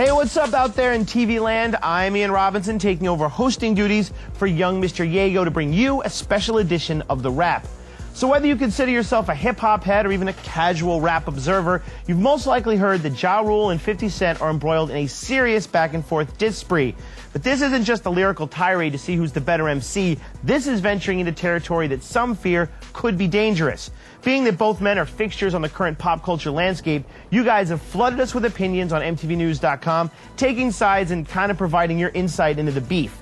Hey, what's up out there in TV land? I'm Ian Robinson, taking over hosting duties for young Mr. Yago to bring you a special edition of The Wrap. So whether you consider yourself a hip-hop head or even a casual rap observer, you've most likely heard that Ja Rule and 50 Cent are embroiled in a serious back-and-forth diss spree. But this isn't just a lyrical tirade to see who's the better MC. This is venturing into territory that some fear could be dangerous. Being that both men are fixtures on the current pop culture landscape, you guys have flooded us with opinions on MTVnews.com, taking sides and kind of providing your insight into the beef.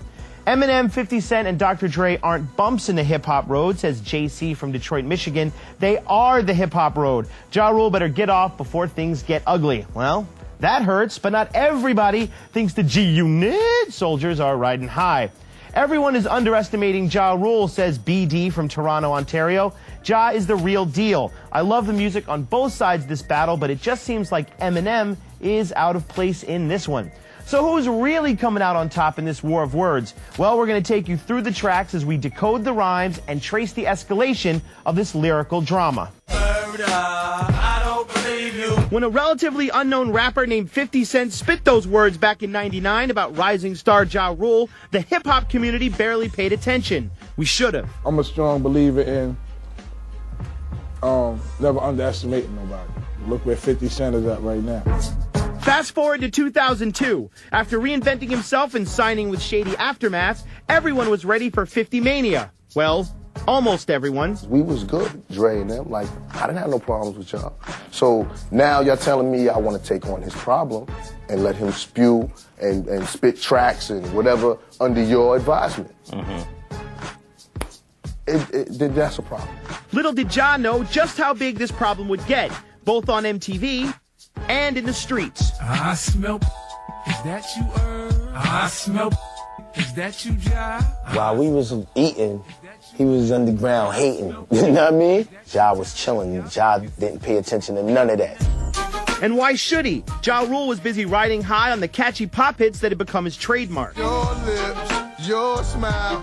Eminem, 50 Cent, and Dr. Dre aren't bumps in the hip-hop road, says JC from Detroit, Michigan. They are the hip-hop road. Ja Rule better get off before things get ugly. Well, that hurts, but not everybody thinks the G-Unit soldiers are riding high. Everyone is underestimating Ja Rule, says BD from Toronto, Ontario. Ja is the real deal. I love the music on both sides of this battle, but it just seems like Eminem is out of place in this one. So who's really coming out on top in this war of words? Well, we're going to take you through the tracks as we decode the rhymes and trace the escalation of this lyrical drama. I don't believe you. When a relatively unknown rapper named 50 Cent spit those words back in '99 about rising star Ja Rule, the hip-hop community barely paid attention. We should have. I'm a strong believer in never underestimating nobody. Look where 50 Cent is at right now. Fast forward to 2002. After reinventing himself and signing with Shady Aftermath, everyone was ready for 50 Mania. Well, almost everyone. We was good, Dre and them. Like, I didn't have no problems with y'all. So now y'all telling me I want to take on his problem and let him spew and spit tracks and whatever under your advisement. That's a problem. Little did Ja know just how big this problem would get, both on MTV and in the streets. I smell. Is that you, I smell. Is that you, Ja? While we was eating, he was underground hating. You know what I mean? Ja was chilling. Ja didn't pay attention to none of that. And why should he? Ja Rule was busy riding high on the catchy pop hits that had become his trademark. Your lips, your smile,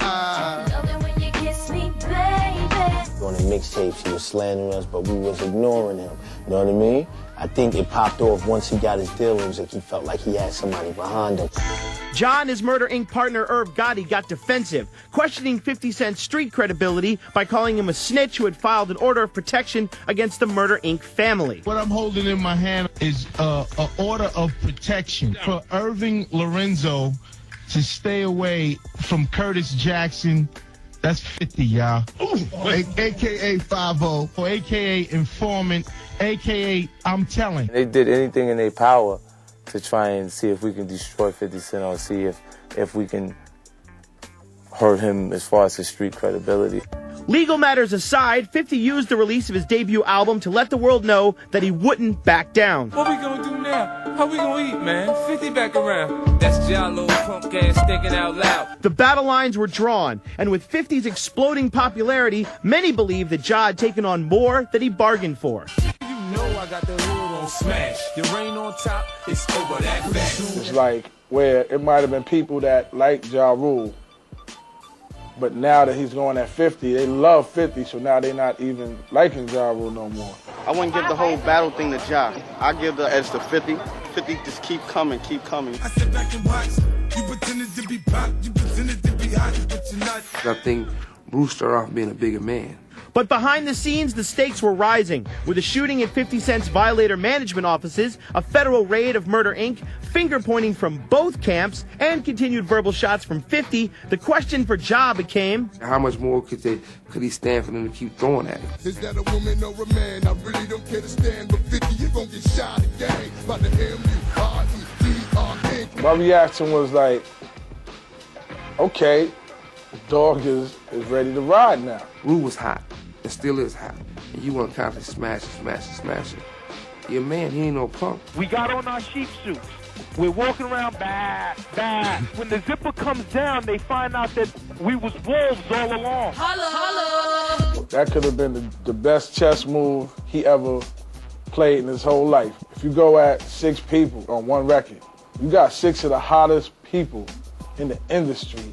On the mixtapes, he was slandering us, but we was ignoring him. You know what I mean? I think it popped off once he got his deal. It was like he felt like he had somebody behind him. Ja and his Murder Inc. partner Irv Gotti got defensive, questioning 50 Cent's street credibility by calling him a snitch who had filed an order of protection against the Murder Inc. family. What I'm holding in my hand is an order of protection for Irving Lorenzo to stay away from Curtis Jackson. That's 50, y'all. AKA 5-0, or AKA informant, AKA I'm telling. They did anything in their power to try and see if we can destroy 50 Cent or see if we can hurt him as far as his street credibility. Legal matters aside, 50 used the release of his debut album to let the world know that he wouldn't back down. What we gonna do now? How we gonna eat, man? 50 back around. That's Ja little punk ass thinking out loud. The battle lines were drawn, and with 50's exploding popularity, many believe that Ja had taken on more than he bargained for. You know I got the hood on smash. The rain on top, it's over that fast. It's like where it might have been people that like Ja Rule, but now that he's going at 50, they love 50, so now they're not even liking Ja Rule no more. I wouldn't give the whole battle thing to Ja. I give the edge to 50. 50 just keep coming, keep coming. I sit back and watch. You pretended to be pop, you pretended to be hot, but you're not. I think Bruce started off being a bigger man. But behind the scenes, the stakes were rising, with a shooting at 50 Cent's Violator management offices, a federal raid of Murder Inc., finger-pointing from both camps, and continued verbal shots from 50. The question for Ja became, How much more could he stand for them to keep throwing at him? Is that a woman or a man? I really don't care to stand, but 50, you gon' get shot again by the M-U-R-E-D-R-N. My reaction was like, okay, dog is ready to ride now. Rule was hot. It still is hot. And you want to constantly smash it. Your man, he ain't no punk. We got on our sheep suits. We're walking around bad. When the zipper comes down, they find out that we was wolves all along. Holla! That could have been the best chess move he ever played in his whole life. If you go at 6 people on one record, you got 6 of the hottest people in the industry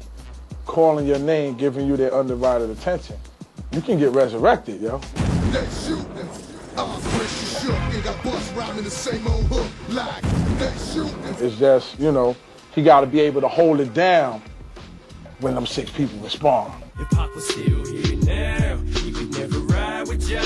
calling your name, giving you their undivided attention. You can get resurrected, yo. Let's shoot them. It's just, you know, he got to be able to hold it down when them 6 people respond. If Pac was still here now, he would never ride with ya.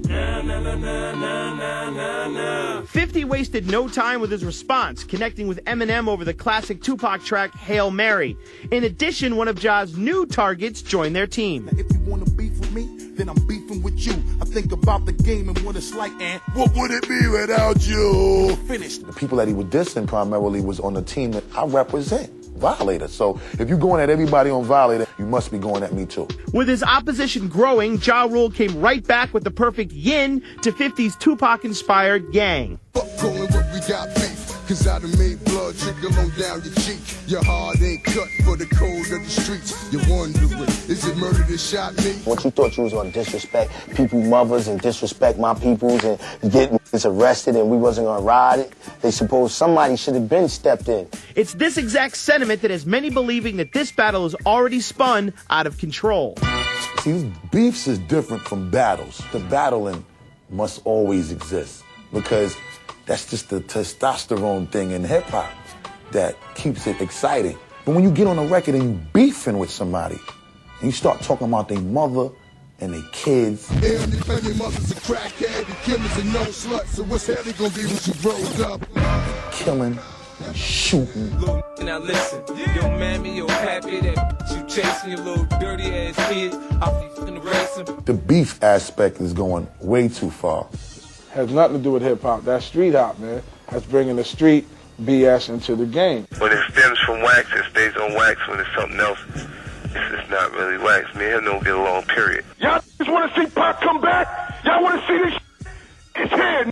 Nah, nah, nah, nah, nah, nah, nah, nah. 50 wasted no time with his response, connecting with Eminem over the classic Tupac track Hail Mary. In addition, one of Ja's new targets joined their team. If you want to beef with me, then I'm beefing with you. I think about the game and what it's like, and what would it be without you? Finished. The people that he was dissing primarily was on the team that I represent. Violator. So if you're going at everybody on Violator, you must be going at me too. With his opposition growing, Ja Rule came right back with the perfect yin to 50's Tupac-inspired Gang. Fuck calling what we got beef, cause I done made blood trickle on down your cheek. Your heart ain't cut for the code of the streets. You're wondering, is it murder that shot me? Once you thought you was gonna disrespect people's mothers and disrespect my peoples and get us arrested and we wasn't gonna ride it, they suppose somebody should have been stepped in. It's this exact sentiment that has many believing that this battle is already spun out of control. See, beefs is different from battles. The battling must always exist because that's just the testosterone thing in hip-hop that keeps it exciting. But when you get on a record and you beefing with somebody, and you start talking about their mother and their kids. Your mother's a crackhead, the killer's a no slut, so what's hell gonna be when she grows up? Killing and shooting. Now listen, yo mammy, yo happy that you chasing your little dirty ass kid off you racing. The beef aspect is going way too far. Has nothing to do with hip-hop. That's street hop, man. That's bringing the street BS into the game. When it stems from wax, it stays on wax. When it's something else, it's not really wax. Me and him don't get along, period. Y'all just want to see Pac come back? Y'all want to see this? It's here,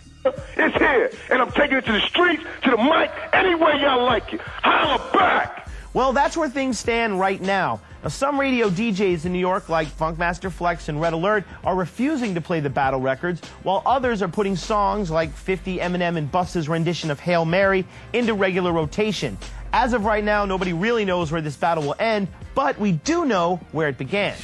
it's here. And I'm taking it to the streets, to the mic, any way y'all like it. Holla back! Well, that's where things stand right now. Now, some radio DJs in New York, like Funkmaster Flex and Red Alert, are refusing to play the battle records, while others are putting songs like 50, Eminem, and Busta's rendition of Hail Mary into regular rotation. As of right now, nobody really knows where this battle will end, but we do know where it began.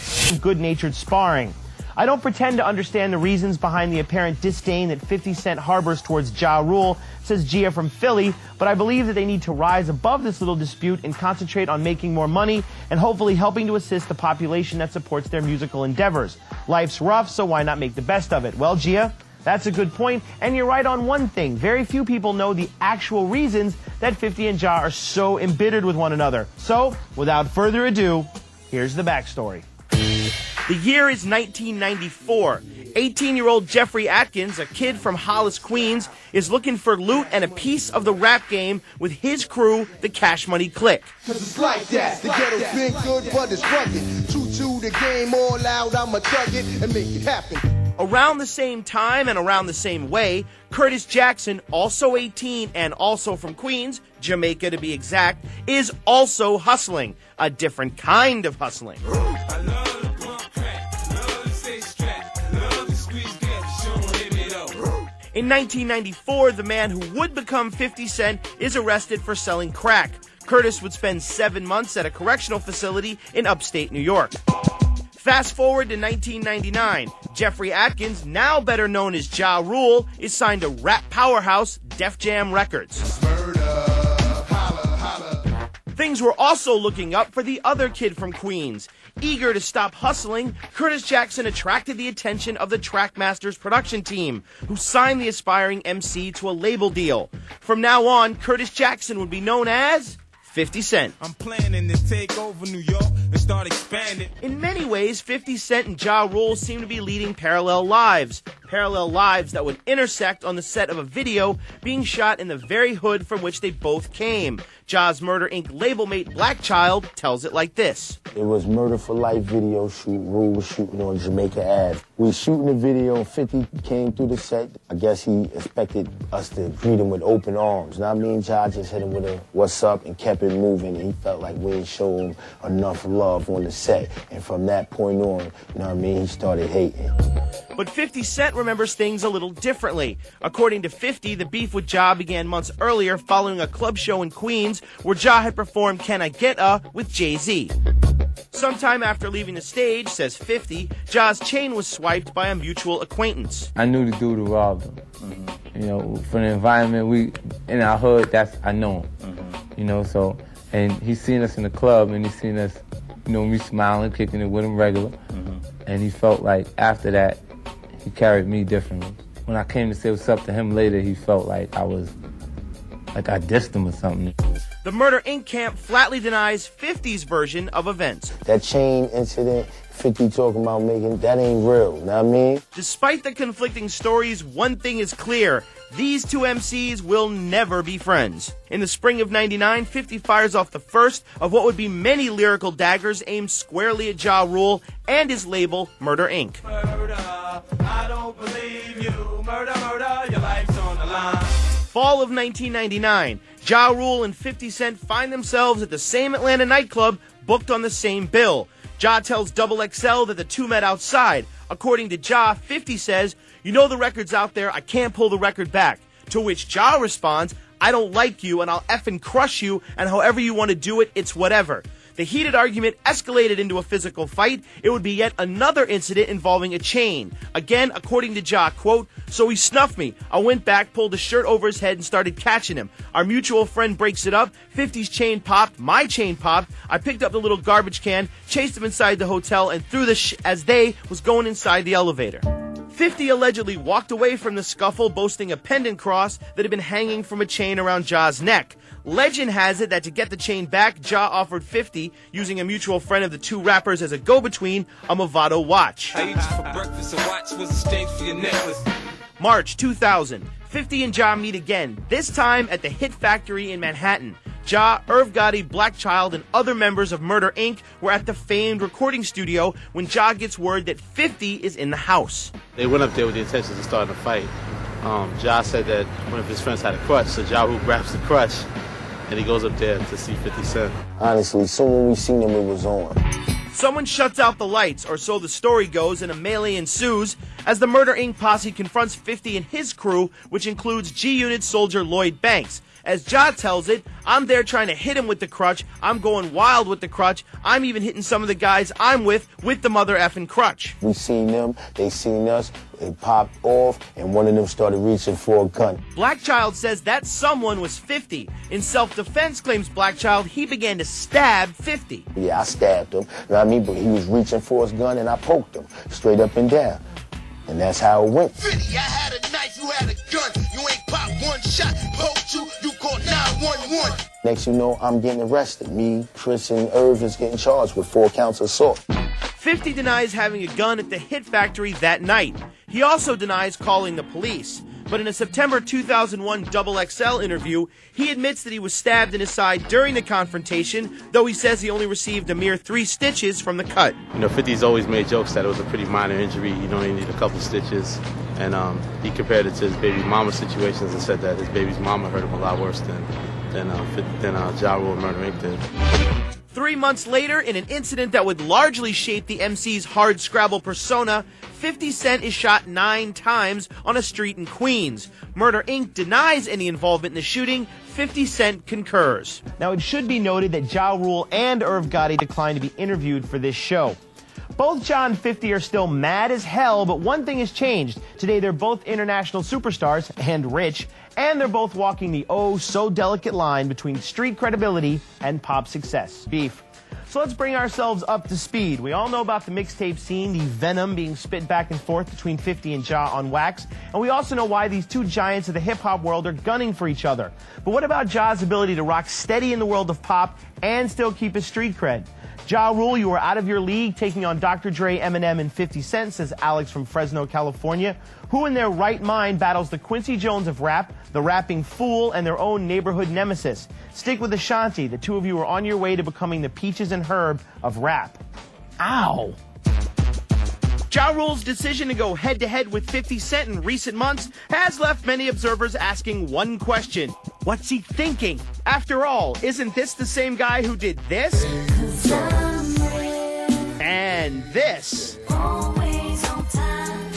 Good-natured sparring. I don't pretend to understand the reasons behind the apparent disdain that 50 Cent harbors towards Ja Rule, says Gia from Philly, but I believe that they need to rise above this little dispute and concentrate on making more money and hopefully helping to assist the population that supports their musical endeavors. Life's rough, so why not make the best of it? Well, Gia, that's a good point, and you're right on one thing. Very few people know the actual reasons that 50 and Ja are so embittered with one another. So, without further ado, here's the backstory. The year is 1994. 18-year-old Jeffrey Atkins, a kid from Hollis, Queens, is looking for loot and a piece of the rap game with his crew, the Cash Money Clique. Cause it's like that. The ghetto's been good, but it's rugged. True to the game, all out, I'ma tug it and make it happen. Around the same time and around the same way, Curtis Jackson, also 18 and also from Queens, Jamaica to be exact, is also hustling. A different kind of hustling. In 1994, the man who would become 50 Cent is arrested for selling crack. Curtis would spend 7 months at a correctional facility in upstate New York. Fast forward to 1999. Jeffrey Atkins, now better known as Ja Rule, is signed to rap powerhouse Def Jam Records. Things were also looking up for the other kid from Queens. Eager to stop hustling, Curtis Jackson attracted the attention of the Trackmasters production team, who signed the aspiring MC to a label deal. From now on, Curtis Jackson would be known as 50 Cent. I'm planning to take over New York and start expanding. In many ways, 50 Cent and Ja Rule seem to be leading parallel lives. Parallel lives that would intersect on the set of a video being shot in the very hood from which they both came. Ja's Murder Inc. label mate Black Child tells it like this. It was Murder for Life video shoot. Rule was shooting on Jamaica Ave. We shooting the video and 50 came through the set. I guess he expected us to greet him with open arms. Now me and Ja just hit him with a what's up and kept it moving. And he felt like we didn't show him enough love on the set. And from that point on, you know what I mean, he started hating. But 50 Cent remembers things a little differently. According to 50, the beef with Ja began months earlier following a club show in Queens where Ja had performed Can I Get A with Jay-Z. Sometime after leaving the stage, says 50, Ja's chain was swiped by a mutual acquaintance. I knew the dude who robbed him. You know, from the environment in our hood, I know him. You know, so, and he's seen us in the club, and he's seen us, you know, me smiling, kicking it with him regular. And he felt like after that, he carried me differently. When I came to say what's up to him later, he felt like I dissed him or something. The Murder Inc. camp flatly denies 50's version of events. That chain incident, 50 talking about making, that ain't real, know what I mean? Despite the conflicting stories, one thing is clear. These two MCs will never be friends. In the spring of '99, 50 fires off the first of what would be many lyrical daggers aimed squarely at Ja Rule and his label, Murder Inc. Murder, I don't believe you. Murder, murder, your life's on the line. Fall of 1999, Ja Rule and 50 Cent find themselves at the same Atlanta nightclub, booked on the same bill. Ja tells XXL that the two met outside. According to Ja, 50 says, "You know the record's out there, I can't pull the record back." To which Ja responds, "I don't like you and I'll effing crush you, and however you want to do it, it's whatever." The heated argument escalated into a physical fight. It would be yet another incident involving a chain. Again, according to Ja, quote, "So he snuffed me. I went back, pulled his shirt over his head and started catching him. Our mutual friend breaks it up. 50's chain popped. My chain popped. I picked up the little garbage can, chased him inside the hotel and threw the as they was going inside the elevator." 50 allegedly walked away from the scuffle, boasting a pendant cross that had been hanging from a chain around Ja's neck. Legend has it that to get the chain back, Ja offered 50, using a mutual friend of the two rappers as a go-between, a Movado watch. I eat you for breakfast, a watch was a stink for your necklace. March 2000, 50 and Ja meet again, this time at the Hit Factory in Manhattan. Ja, Irv Gotti, Black Child, and other members of Murder Inc. were at the famed recording studio when Ja gets word that 50 is in the house. They went up there with the intentions of starting a fight. Ja said that one of his friends had a crutch, so Ja Rule grabs the crutch, and he goes up there to see 50 Cent. Honestly, soon when we seen him, it was on. Someone shuts out the lights, or so the story goes, and a melee ensues as the Murder Inc. posse confronts 50 and his crew, which includes G-Unit soldier Lloyd Banks. As Ja tells it, "I'm there trying to hit him with the crutch. I'm going wild with the crutch. I'm even hitting some of the guys I'm with the mother effing crutch." We seen them, they seen us, it popped off, and one of them started reaching for a gun. Black Child says that someone was 50. In self-defense, claims Black Child, he began to stab 50. Yeah, I stabbed him, you know what I mean? But he was reaching for his gun and I poked him, straight up and down. And that's how it went. 50, I had a knife, you had a gun. You ain't popped one shot, poked you called 911. Next you know, I'm getting arrested. Me, Chris, and Irv is getting charged with 4 counts of assault. 50 denies having a gun at the Hit Factory that night. He also denies calling the police. But in a September 2001 XXL interview, he admits that he was stabbed in his side during the confrontation, though he says he only received a mere 3 stitches from the cut. You know, 50's always made jokes that it was a pretty minor injury. You only need a couple stitches. And he compared it to his baby mama's situations and said that his baby's mama hurt him a lot worse than Ja Rule and Murder Inc. did. 3 months later, in an incident that would largely shape the MC's hard scrabble persona, 50 Cent is shot 9 times on a street in Queens. Murder Inc. denies any involvement in the shooting. 50 Cent concurs. Now, it should be noted that Ja Rule and Irv Gotti declined to be interviewed for this show. Both Ja and 50 are still mad as hell, but one thing has changed. Today, they're both international superstars and rich, and they're both walking the oh-so-delicate line between street credibility and pop success. Beef. So let's bring ourselves up to speed. We all know about the mixtape scene, the venom being spit back and forth between 50 and Ja on wax, and we also know why these two giants of the hip-hop world are gunning for each other. But what about Ja's ability to rock steady in the world of pop and still keep his street cred? Ja Rule, you were out of your league, taking on Dr. Dre, Eminem, and 50 Cent, says Alex from Fresno, California. Who in their right mind battles the Quincy Jones of rap, the rapping fool, and their own neighborhood nemesis? Stick with Ashanti. The two of you are on your way to becoming the Peaches and Herb of rap. Ow. Ja Rule's decision to go head-to-head with 50 Cent in recent months has left many observers asking one question. What's he thinking? After all, isn't this the same guy who did this? And this.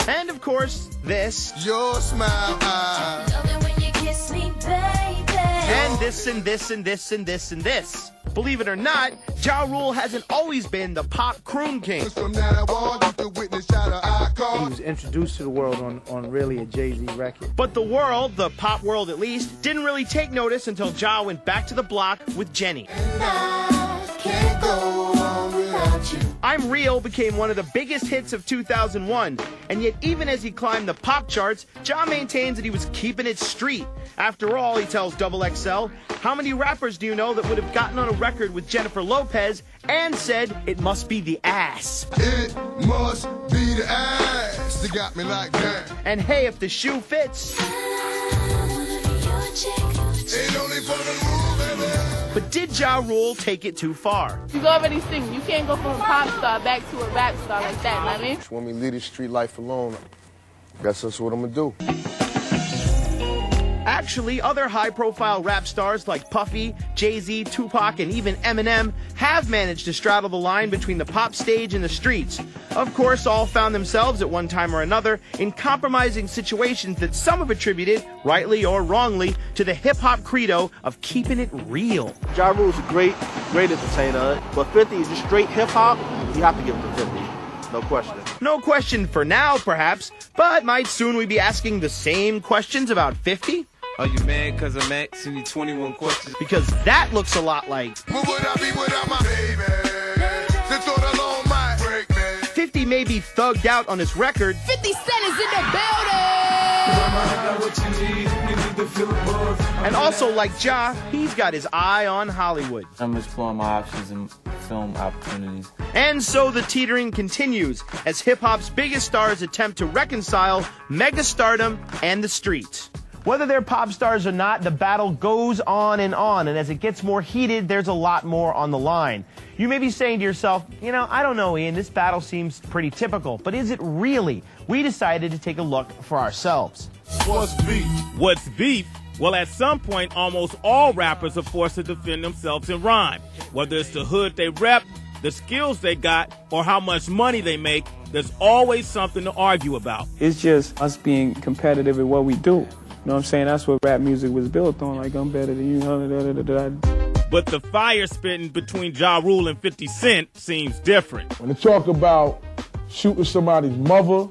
And of course, this. Your smile. Love it when you kiss me, baby. And this and this and this and this and this. Believe it or not, Ja Rule hasn't always been the pop croon king. From now on, you can witness how the icon. He was introduced to the world on really a Jay-Z record. But the world, the pop world at least, didn't really take notice until Ja went back to the block with Jenny. And I can't go on without you. I'm Real became one of the biggest hits of 2001, and yet even as he climbed the pop charts, Ja maintains that he was keeping it street. After all, he tells XXL, how many rappers do you know that would have gotten on a record with Jennifer Lopez and said it must be the ass? It must be the ass that got me like that. And hey, if the shoe fits. Ain't only for the move, baby. But did Ja Rule take it too far? He's already singing. You can't go from a pop star back to a rap star like that, you know what I mean? When we leave the street life alone, that's what I'm gonna do. Actually, other high-profile rap stars like Puffy, Jay-Z, Tupac, and even Eminem have managed to straddle the line between the pop stage and the streets. Of course, all found themselves at one time or another in compromising situations that some have attributed, rightly or wrongly, to the hip-hop credo of keeping it real. Ja Rule's a great entertainer, but 50 is just straight hip-hop. You have to give it to 50. No question. No question for now, perhaps, but might soon we be asking the same questions about 50? Are you mad because I'm asking you 21 questions? Because that looks a lot like... What would I be without my baby? This sort of long might break me. 50 may be thugged out on his record. 50 Cent is in the building! And also, like Ja, he's got his eye on Hollywood. I'm exploring my options and film opportunities. And so the teetering continues as hip-hop's biggest stars attempt to reconcile megastardom and the streets. Whether they're pop stars or not, the battle goes on, and as it gets more heated, there's a lot more on the line. You may be saying to yourself, you know, I don't know, Ian, this battle seems pretty typical, but is it really? We decided to take a look for ourselves. What's beef? What's beef? Well, at some point, almost all rappers are forced to defend themselves in rhyme. Whether it's the hood they rep, the skills they got, or how much money they make, there's always something to argue about. It's just us being competitive at what we do. You know what I'm saying? That's what rap music was built on, like I'm better than you. But the fire spitting between Ja Rule and 50 Cent seems different. When they talk about shooting somebody's mother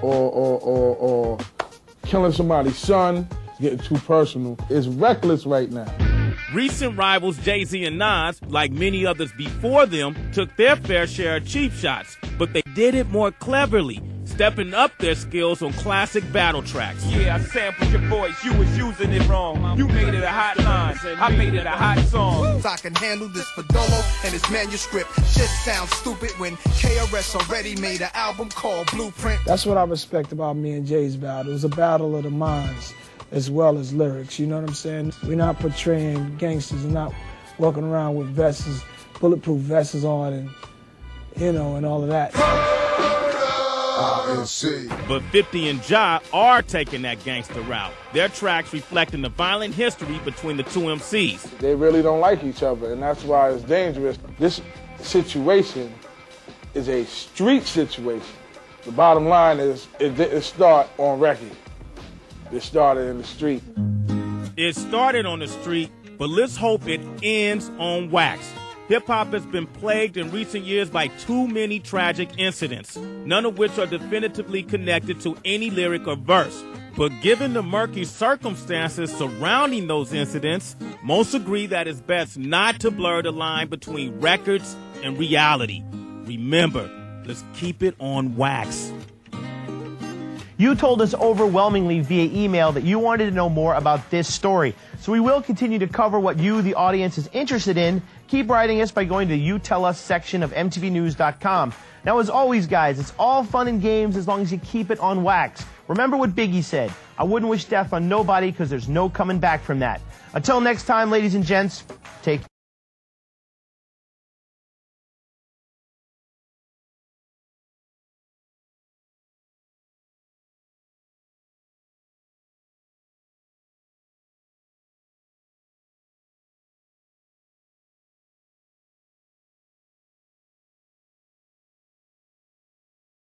or killing somebody's son, getting too personal, it's reckless right now. Recent rivals Jay-Z and Nas, like many others before them, took their fair share of cheap shots, but they did it more cleverly, stepping up their skills on classic battle tracks. Yeah, I sampled your voice, you was using it wrong. You made it a hot line, I made it a hot song. I can handle this for Dolo and his manuscript. Shit sounds stupid when KRS already made an album called Blueprint. That's what I respect about me and Jay's battle. It was a battle of the minds as well as lyrics, you know what I'm saying? We're not portraying gangsters, we're not walking around with vests, bulletproof vests on and, you know, and all of that. But 50 and Ja are taking that gangster route. Their tracks reflecting the violent history between the two MCs. They really don't like each other, and that's why it's dangerous. This situation is a street situation. The bottom line is it didn't start on record. It started in the street. It started on the street, but let's hope it ends on wax. Hip-hop has been plagued in recent years by too many tragic incidents, none of which are definitively connected to any lyric or verse. But given the murky circumstances surrounding those incidents, most agree that it's best not to blur the line between records and reality. Remember, let's keep it on wax. You told us overwhelmingly via email that you wanted to know more about this story. So we will continue to cover what you, the audience, is interested in. Keep writing us by going to the You Tell Us section of MTVnews.com. Now, as always, guys, it's all fun and games as long as you keep it on wax. Remember what Biggie said, I wouldn't wish death on nobody because there's no coming back from that. Until next time, ladies and gents, take care.